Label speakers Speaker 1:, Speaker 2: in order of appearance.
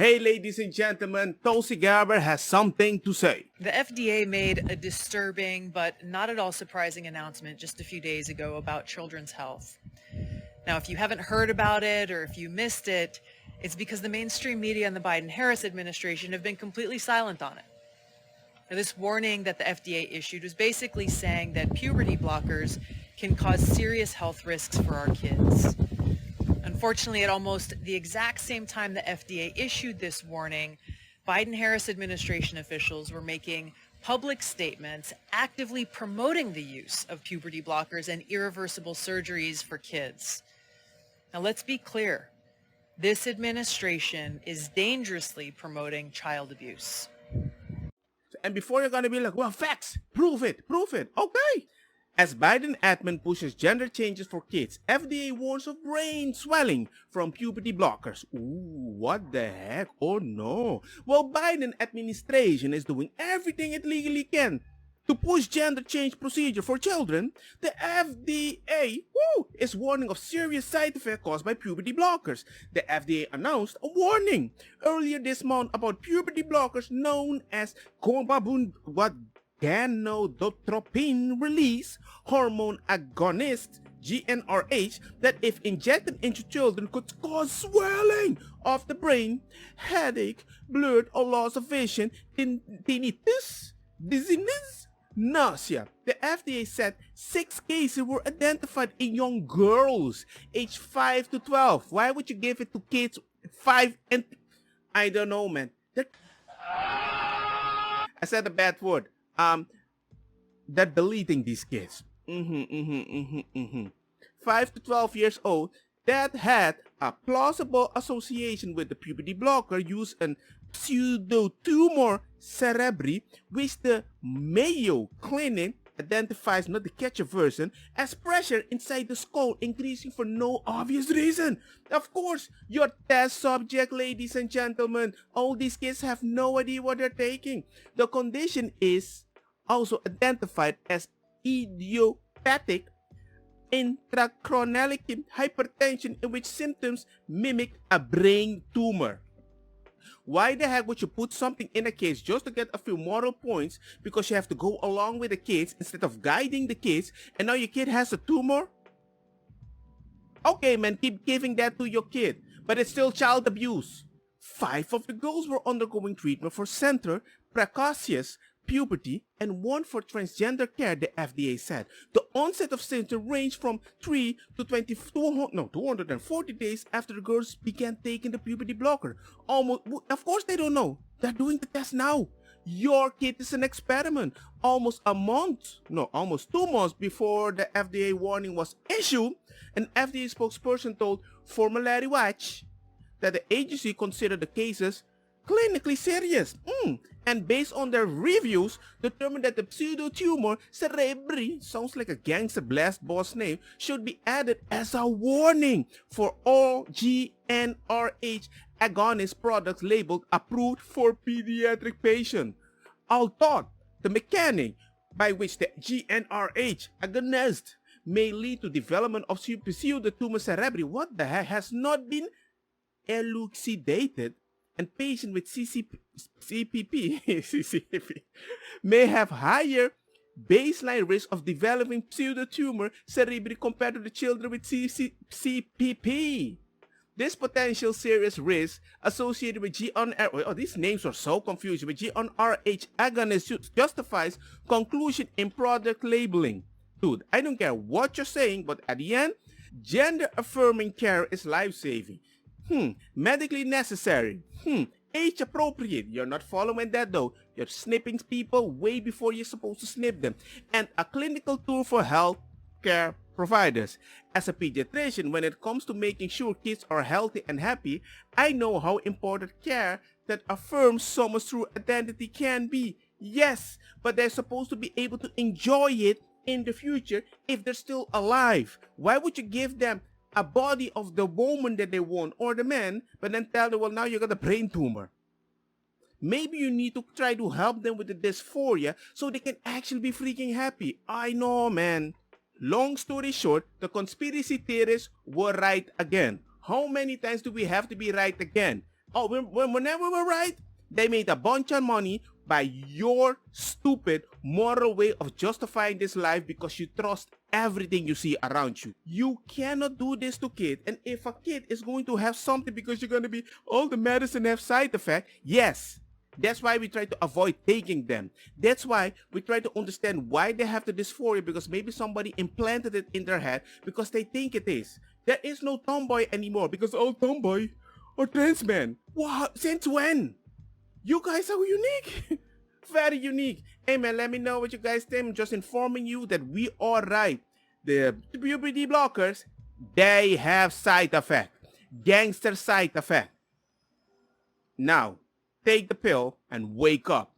Speaker 1: Hey, ladies and gentlemen, Tulsi Gabbard has something to say.
Speaker 2: The FDA made a disturbing but not at all surprising announcement just a few days ago about children's health. Now, if you haven't heard about it or if you missed it, it's because the mainstream media and the Biden-Harris administration have been completely silent on it. Now, this warning that the FDA issued was basically saying that puberty blockers can cause serious health risks for our kids. Unfortunately, at almost the exact same time the FDA issued this warning, Biden-Harris administration officials were making public statements actively promoting the use of puberty blockers and irreversible surgeries for kids. Now, let's be clear. This administration is dangerously promoting child abuse.
Speaker 1: And before you're gonna be like, well, facts, prove it. Okay. As Biden admin pushes gender changes for kids, FDA warns of brain swelling from puberty blockers. Ooh, what the heck? Oh no. Well, Biden administration is doing everything it legally can to push gender change procedure for children. The FDA is warning of serious side effects caused by puberty blockers. The FDA announced a warning earlier this month about puberty blockers known as gonadotropin-release hormone agonists, GnRH, that if injected into children could cause swelling of the brain, headache, blurred or loss of vision, tinnitus, dizziness, nausea. The FDA said 6 cases were identified in young girls aged 5 to 12. Why would you give it to kids 5 and... I don't know, man. I said a bad word. They're deleting these kids. 5 to 12 years old that had a plausible association with the puberty blocker used an pseudotumor cerebri, which the Mayo Clinic identifies, not the catcher version, as pressure inside the skull increasing for no obvious reason. Of course, your test subject, ladies and gentlemen, all these kids have no idea what they're taking. The condition is also identified as idiopathic intracranial hypertension, in which symptoms mimic a brain tumor. Why the heck would you put something in a case just to get a few moral points because you have to go along with the kids instead of guiding the kids, and now your kid has a tumor? Okay, man, keep giving that to your kid, but it's still child abuse. 5 of the girls were undergoing treatment for center precocious puberty and 1 for transgender care, the FDA said. The onset of symptoms ranged from 3 to 240 days after the girls began taking the puberty blocker. Of course they don't know. They're doing the test now. Your kid is an experiment. Almost 2 months before the FDA warning was issued, an FDA spokesperson told Formulary Watch that the agency considered the cases clinically serious, and based on their reviews, determined that the pseudotumor cerebri, sounds like a gangster blast boss name, should be added as a warning for all GnRH agonist products labeled approved for pediatric patients. Although the mechanic by which the GnRH agonist may lead to development of pseudotumor cerebri, what the heck, has not been elucidated, and patients with CPP may have higher baseline risk of developing pseudotumor cerebri compared to the children with CPP. This potential serious risk associated with these names are so confusing, with GnRH agonist justifies conclusion in product labeling. Dude, I don't care what you're saying, but at the end, gender-affirming care is life-saving. Medically necessary. Age appropriate. You're not following that though. You're snipping people way before you're supposed to snip them. And a clinical tool for health care providers. As a pediatrician, when it comes to making sure kids are healthy and happy, I know how important care that affirms someone's true identity can be. Yes, but they're supposed to be able to enjoy it in the future if they're still alive. Why would you give them a body of the woman that they want or the man, but then tell them, well, now you got a brain tumor? Maybe you need to try to help them with the dysphoria so they can actually be freaking happy. I know, man. Long story short, the conspiracy theorists were right again. How many times do we have to be right again? Oh, whenever we were right, they made a bunch of money by your stupid moral way of justifying this life because you trust everything you see around you. You cannot do this to kids. And if a kid is going to have something because you're going to be, all the medicine have side effect, yes. That's why we try to avoid taking them. That's why we try to understand why they have the dysphoria, because maybe somebody implanted it in their head because they think it is. There is no tomboy anymore because all tomboy or trans men. Wow, since when? You guys are unique. Very unique. Hey man, let me know what you guys think. I'm just informing you that we are right. The puberty blockers, they have side effect. Gangster side effect. Now, take the pill and wake up.